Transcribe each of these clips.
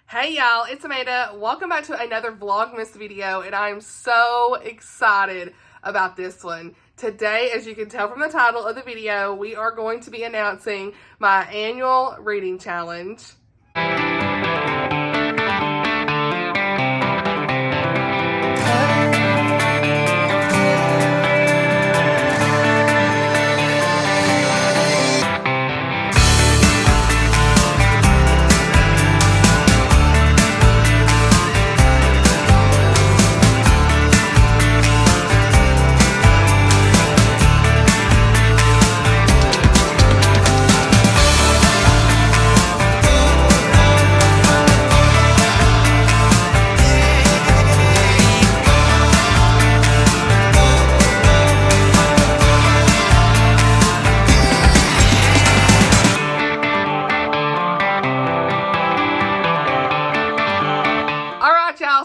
Hey y'all, it's Amanda. Welcome back to another Vlogmas video, and I'm so excited about this one. Today, as you can tell from the title of the video, we are going to be announcing my annual reading challenge.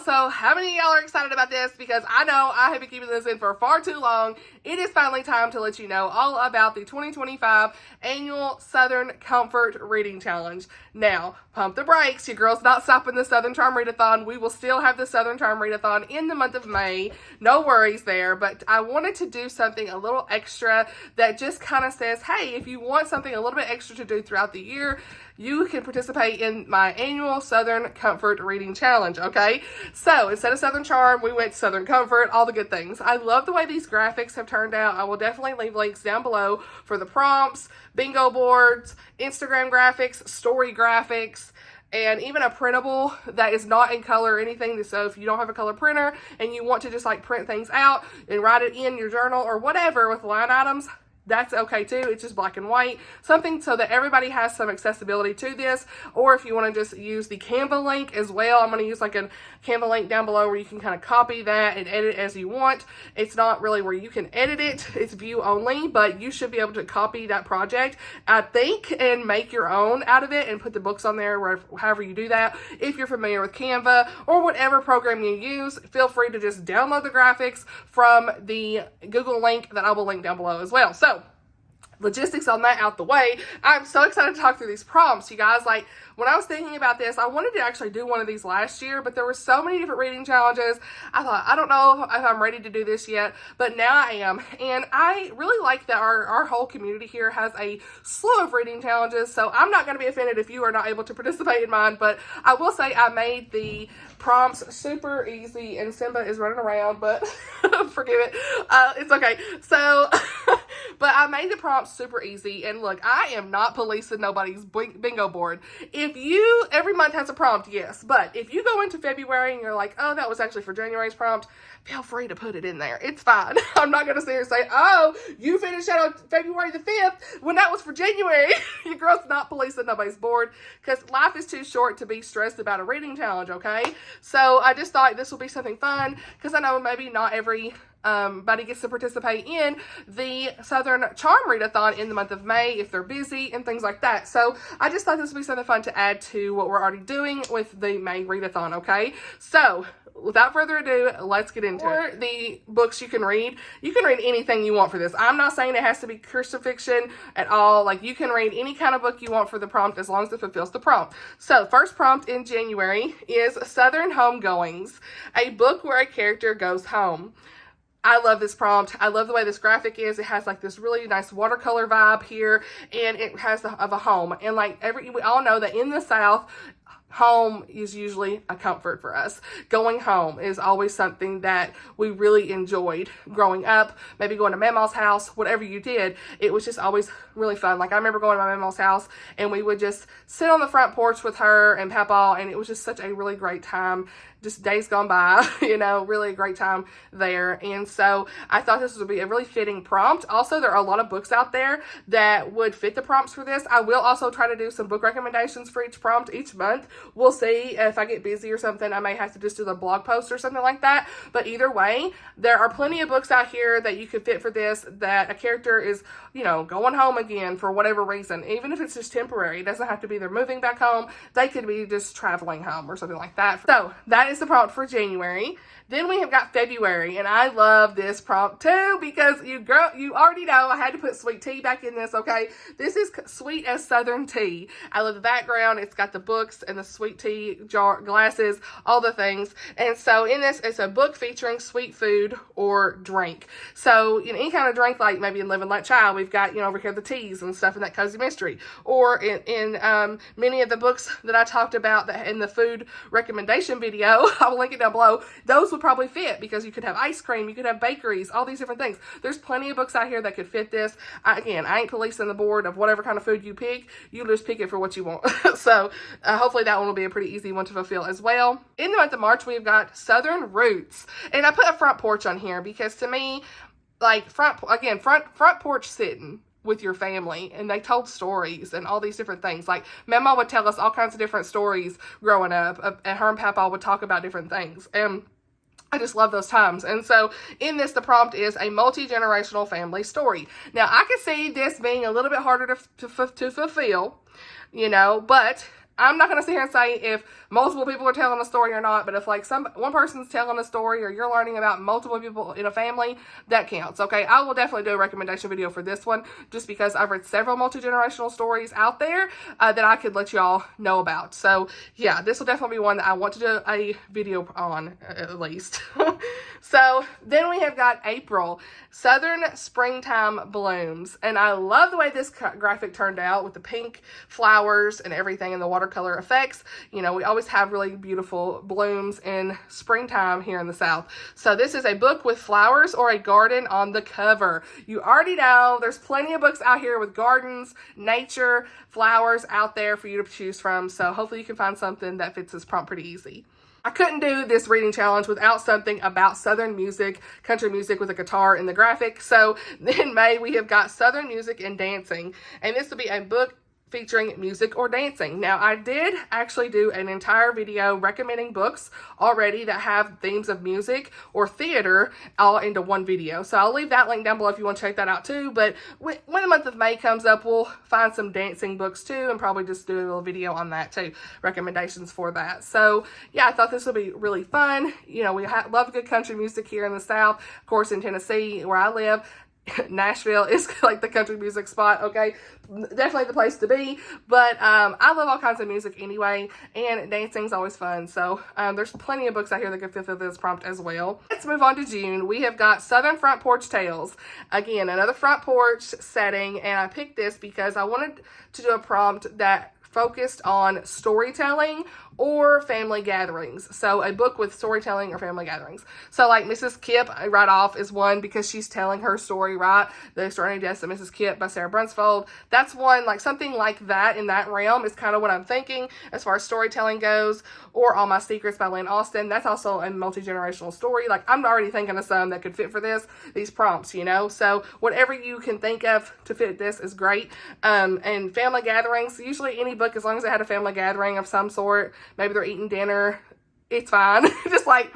So how many of y'all are excited about this? Because I know I have been keeping this in for far too long. It is finally time to let you know all about the 2025 annual Southern Comfort Reading Challenge. Now, pump the brakes. Your girl's not stopping the Southern Charm Readathon. We will still have the Southern Charm Readathon in the month of May. No worries there. But I wanted to do something a little extra that just kind of says, hey, if you want something a little bit extra to do throughout the year, you can participate in my annual Southern Comfort Reading Challenge, okay? So, instead of Southern Charm, we went to Southern Comfort, all the good things. I love the way these graphics have turned out. I will definitely leave links down below for the prompts, bingo boards, Instagram graphics, story graphics, and even a printable that is not in color or anything. So if you don't have a color printer and you want to just like print things out and write it in your journal or whatever with line items, that's okay too. It's just black and white. Something so that everybody has some accessibility to this. Or if you want to just use the Canva link as well, I'm going to use like a Canva link down below where you can kind of copy that and edit as you want. It's not really where you can edit it. It's view only, but you should be able to copy that project, I think, and make your own out of it and put the books on there wherever, however you do that. If you're familiar with Canva or whatever program you use, feel free to just download the graphics from the Google link that I will link down below as well. So, logistics on that out the way, I'm so excited to talk through these prompts, you guys. Like, when I was thinking about this, I wanted to actually do one of these last year, but there were so many different reading challenges. I thought, I don't know if I'm ready to do this yet, but now I am. And I really like that our whole community here has a slew of reading challenges, so I'm not going to be offended if you are not able to participate in mine, but I will say I made the prompts super easy, and Simba is running around, but forgive it. It's okay. So, but I made the prompts super easy, and look, I am not policing nobody's bingo board. If you, every month has a prompt, yes, but if you go into February and you're like, oh, that was actually for January's prompt, feel free to put it in there. It's fine. I'm not going to sit here and say, oh, you finished that on February the 5th when that was for January. Your girl's not policing nobody's board, because life is too short to be stressed about a reading challenge, okay? So I just thought this will be something fun, because I know maybe not everybody gets to participate in the Southern Charm Readathon in the month of May if they're busy and things like that. So I just thought this would be something fun to add to what we're already doing with the May Readathon, okay? So without further ado, let's get into it. The books you can read anything you want for this. I'm not saying it has to be Christian fiction at all. Like, you can read any kind of book you want for the prompt as long as it fulfills the prompt. So first prompt in January is Southern Homegoings, a book where a character goes home. I love this prompt. I love the way this graphic is. It has like this really nice watercolor vibe here, and it has of a home. And like we all know that in the South, home is usually a comfort for us. Going home is always something that we really enjoyed growing up. Maybe going to Mama's house, whatever you did, it was just always really fun. Like, I remember going to my Mama's house and we would just sit on the front porch with her and Papa, and it was just such a really great time. Just days gone by, you know, really a great time there. And so I thought this would be a really fitting prompt. Also, there are a lot of books out there that would fit the prompts for this. I will also try to do some book recommendations for each prompt each month. We'll see if I get busy or something. I may have to just do the blog post or something like that. But either way, there are plenty of books out here that you could fit for this, that a character is, you know, going home again for whatever reason. Even if it's just temporary, it doesn't have to be they're moving back home. They could be just traveling home or something like that. So that is the prompt for January. Then we have got February, and I love this prompt too, because you already know I had to put sweet tea back in this, okay? This is sweet as Southern tea. I love the background. It's got the books and the sweet tea jar, glasses, all the things. And so in this, it's a book featuring sweet food or drink. So in any kind of drink, like maybe in Living Like Child, we've got, over here the teas and stuff in that cozy mystery. Or in many of the books that I talked about that in the food recommendation video, I will link it down below, those would probably fit because you could have ice cream, you could have bakeries, all these different things. There's plenty of books out here that could fit this. Again, I ain't policing the board of whatever kind of food you pick. You just pick it for what you want. So hopefully that one will be a pretty easy one to fulfill as well. In the month of March, we've got Southern Roots. And I put a front porch on here because to me, like front porch sitting with your family, and they told stories and all these different things. Like Mama would tell us all kinds of different stories growing up, and her and Papa would talk about different things. And I just love those times. And so in this, the prompt is a multi-generational family story. Now, I could see this being a little bit harder to fulfill, but I'm not going to sit here and say if multiple people are telling a story or not, but if like one person's telling a story or you're learning about multiple people in a family, that counts, okay? I will definitely do a recommendation video for this one just because I've read several multi-generational stories out there that I could let y'all know about. So yeah, this will definitely be one that I want to do a video on at least. So then we have got April, Southern Springtime Blooms. And I love the way this graphic turned out with the pink flowers and everything and the watercolor effects. We always have really beautiful blooms in springtime here in the South. So this is a book with flowers or a garden on the cover. You already know there's plenty of books out here with gardens, nature, flowers out there for you to choose from. So hopefully you can find something that fits this prompt pretty easy. I couldn't do this reading challenge without something about Southern music, country music with a guitar in the graphic. So in May, we have got Southern music and dancing. And this will be a book featuring music or dancing. Now, I did actually do an entire video recommending books already that have themes of music or theater all into one video. So I'll leave that link down below if you want to check that out too. But when the month of May comes up, we'll find some dancing books too and probably just do a little video on that too, recommendations for that. So yeah, I thought this would be really fun. We love good country music here in the South. Of course, in Tennessee, where I live, Nashville is like the country music spot, okay? Definitely the place to be, but I love all kinds of music anyway, and dancing's always fun. So there's plenty of books out here that could fulfill this prompt as well. Let's move on to June. We have got Southern Front Porch Tales. Again, another front porch setting, and I picked this because I wanted to do a prompt that focused on storytelling or family gatherings. So a book with storytelling or family gatherings. So like Mrs. Kipp right off is one because she's telling her story, right? The Extraordinary Deaths of Mrs. Kipp by Sarah Brunsfold. That's one, like something like that in that realm is kind of what I'm thinking as far as storytelling goes. Or All My Secrets by Lynn Austin. That's also a multi-generational story. Like I'm already thinking of some that could fit for these prompts, So whatever you can think of to fit this is great. And family gatherings, usually any book, as long as it had a family gathering of some sort, maybe they're eating dinner, it's fine. Just like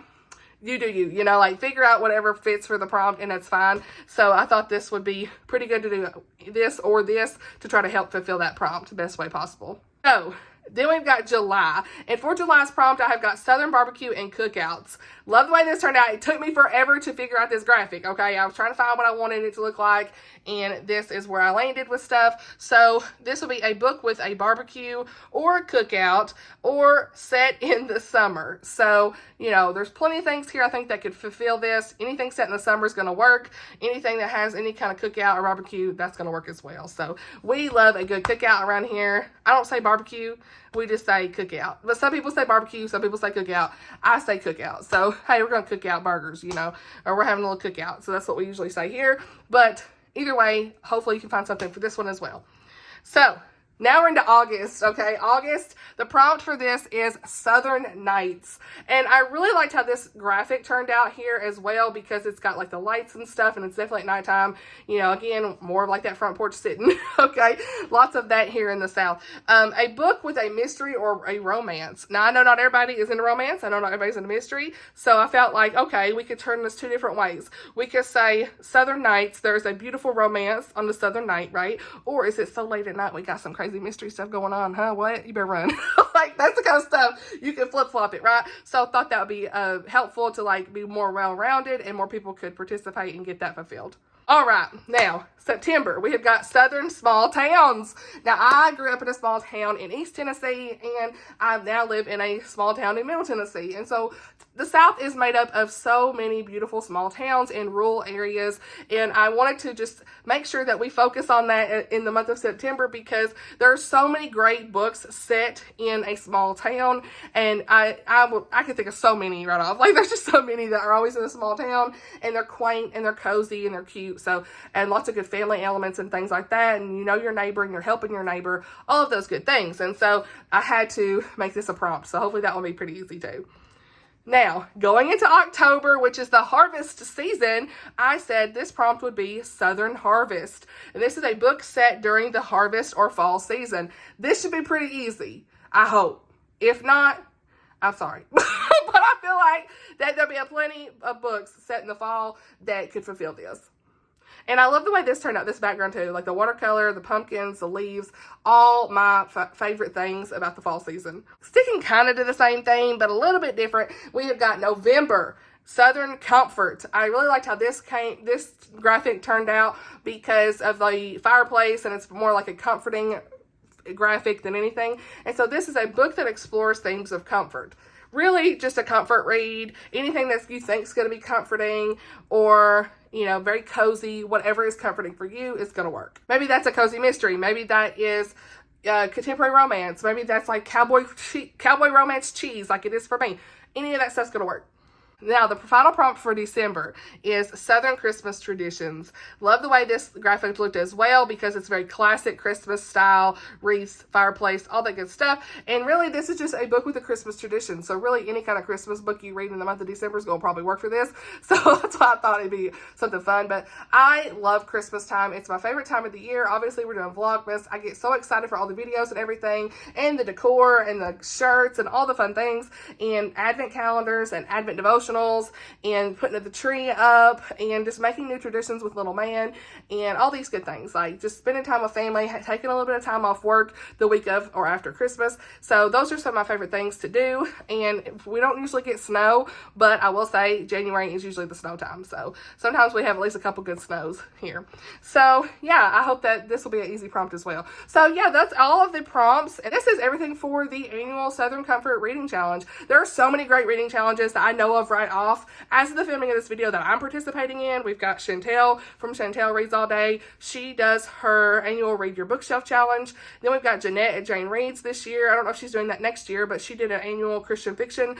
you do you, like figure out whatever fits for the prompt and that's fine. So I thought this would be pretty good to do this or this to try to help fulfill that prompt the best way possible. So then we've got July. And for July's prompt, I have got Southern barbecue and cookouts. Love the way this turned out. It took me forever to figure out this graphic, okay? I was trying to find what I wanted it to look like, and this is where I landed with stuff. So this will be a book with a barbecue or a cookout or set in the summer. So, there's plenty of things here I think that could fulfill this. Anything set in the summer is going to work. Anything that has any kind of cookout or barbecue, that's going to work as well. So we love a good cookout around here. I don't say barbecue. We just say cookout. But some people say barbecue, some people say cookout. I say cookout. So, hey, we're going to cook out burgers, or we're having a little cookout. So that's what we usually say here. But either way, hopefully you can find something for this one as well. So now we're into August, okay? August, the prompt for this is Southern Nights. And I really liked how this graphic turned out here as well because it's got like the lights and stuff and it's definitely at nighttime. Again, more of like that front porch sitting, okay? Lots of that here in the South. A book with a mystery or a romance. Now, I know not everybody is into romance. I know not everybody's into mystery. So I felt like, okay, we could turn this two different ways. We could say Southern Nights, there's a beautiful romance on the Southern night, right? Or is it so late at night we got some crazy mystery stuff going on, huh? What? You better run. Like, that's the kind of stuff you can flip-flop it, right? So I thought that would be helpful to like be more well-rounded and more people could participate and get that fulfilled. All right, now, September, we have got Southern Small Towns. Now, I grew up in a small town in East Tennessee, and I now live in a small town in Middle Tennessee. And so the South is made up of so many beautiful small towns and rural areas, and I wanted to just make sure that we focus on that in the month of September because there are so many great books set in a small town, and I can think of so many right off. Like, there's just so many that are always in a small town, and they're quaint, and they're cozy, and they're cute, so, and lots of good family elements and things like that, and you know your neighbor, and you're helping your neighbor, all of those good things, and so I had to make this a prompt, so hopefully that will be pretty easy too. Now, going into October, which is the harvest season, I said this prompt would be Southern Harvest. And this is a book set during the harvest or fall season. This should be pretty easy, I hope. If not, I'm sorry. But I feel like that there'll be plenty of books set in the fall that could fulfill this. And I love the way this turned out, this background too. Like the watercolor, the pumpkins, the leaves, all my favorite things about the fall season. Sticking kind of to the same theme, but a little bit different, we have got November, Southern Comfort. I really liked how this graphic turned out because of the fireplace, and it's more like a comforting graphic than anything. And so this is a book that explores themes of comfort. Really just a comfort read, anything that you think is going to be comforting or, you know, very cozy, whatever is comforting for you is going to work. Maybe that's a cozy mystery. Maybe that is contemporary romance. Maybe that's like cowboy romance cheese like it is for me. Any of that stuff's going to work. Now, the final prompt for December is Southern Christmas Traditions. Love the way this graphic looked as well because it's very classic Christmas style, wreaths, fireplace, all that good stuff. And really, this is just a book with a Christmas tradition. So really, any kind of Christmas book you read in the month of December is going to probably work for this. So that's why I thought it'd be something fun. But I love Christmas time. It's my favorite time of the year. Obviously, we're doing Vlogmas. I get so excited for all the videos and everything, and the decor, and the shirts, and all the fun things, and Advent calendars, and Advent devotionals, and putting the tree up, and just making new traditions with little man, and all these good things, like just spending time with family, taking a little bit of time off work the week of or after Christmas. So those are some of my favorite things to do, and we don't usually get snow, but I will say January is usually the snow time, so sometimes we have at least a couple good snows here. So yeah, I hope that this will be an easy prompt as well. So yeah, that's all of the prompts, and this is everything for the annual Southern Comfort Reading Challenge. There are so many great reading challenges that I know of right off. As of the filming of this video that I'm participating in, we've got Chantel from Chantel Reads All Day. She does her annual Read Your Bookshelf Challenge. Then we've got Jeanette at Jane Reads this year. I don't know if she's doing that next year, but she did an annual Christian fiction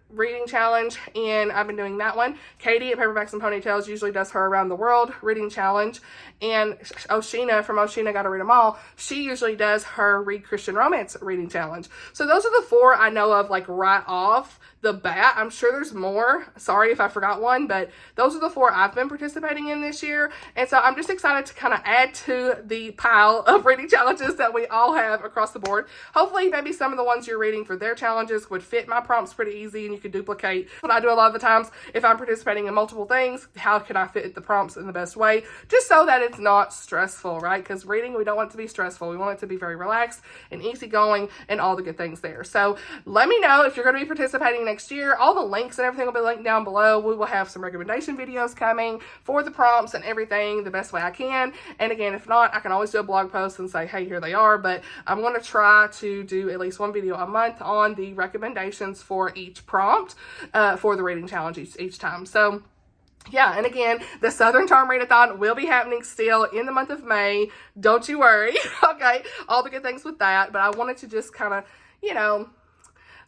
reading challenge, and I've been doing that one. Katie at Paperbacks and Ponytails usually does her Around the World reading challenge, and Oshina from Oshina Gotta Read 'Em All, she usually does her Read Christian Romance reading challenge. So those are the four I know of, like right off the bat. I'm sure there's more. Sorry if I forgot one, but those are the four I've been participating in this year. And so I'm just excited to kind of add to the pile of reading challenges that we all have across the board. Hopefully maybe some of the ones you're reading for their challenges would fit my prompts pretty easy, and you could duplicate what I do a lot of the times. If I'm participating in multiple things, how can I fit the prompts in the best way? Just so that it's not stressful, right? Because reading, we don't want it to be stressful. We want it to be very relaxed and easygoing and all the good things there. So let me know if you're going to be participating next year. All the links and everything will be linked down below. We will have some recommendation videos coming for the prompts and everything the best way I can. And again, if not, I can always do a blog post and say, hey, here they are. But I'm going to try to do at least one video a month on the recommendations for each prompt for the reading challenge each time. So yeah, and again, the Southern Charm Readathon will be happening still in the month of May. Don't you worry. Okay, all the good things with that. But I wanted to just kind of, you know,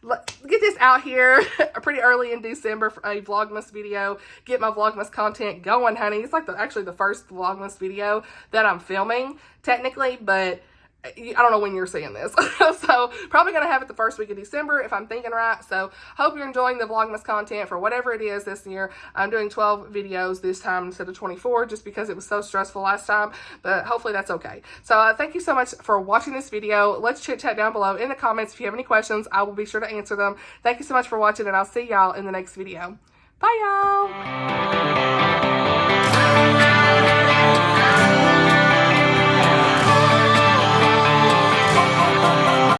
get this out here pretty early in December for a Vlogmas video. Get my Vlogmas content going, honey. It's like actually the first Vlogmas video that I'm filming, technically, but I don't know when you're seeing this. So probably going to have it the first week of December if I'm thinking right. So hope you're enjoying the Vlogmas content for whatever it is this year. I'm doing 12 videos this time instead of 24 just because it was so stressful last time. But hopefully that's okay. So thank you so much for watching this video. Let's chit chat down below in the comments. If you have any questions, I will be sure to answer them. Thank you so much for watching, and I'll see y'all in the next video. Bye, y'all.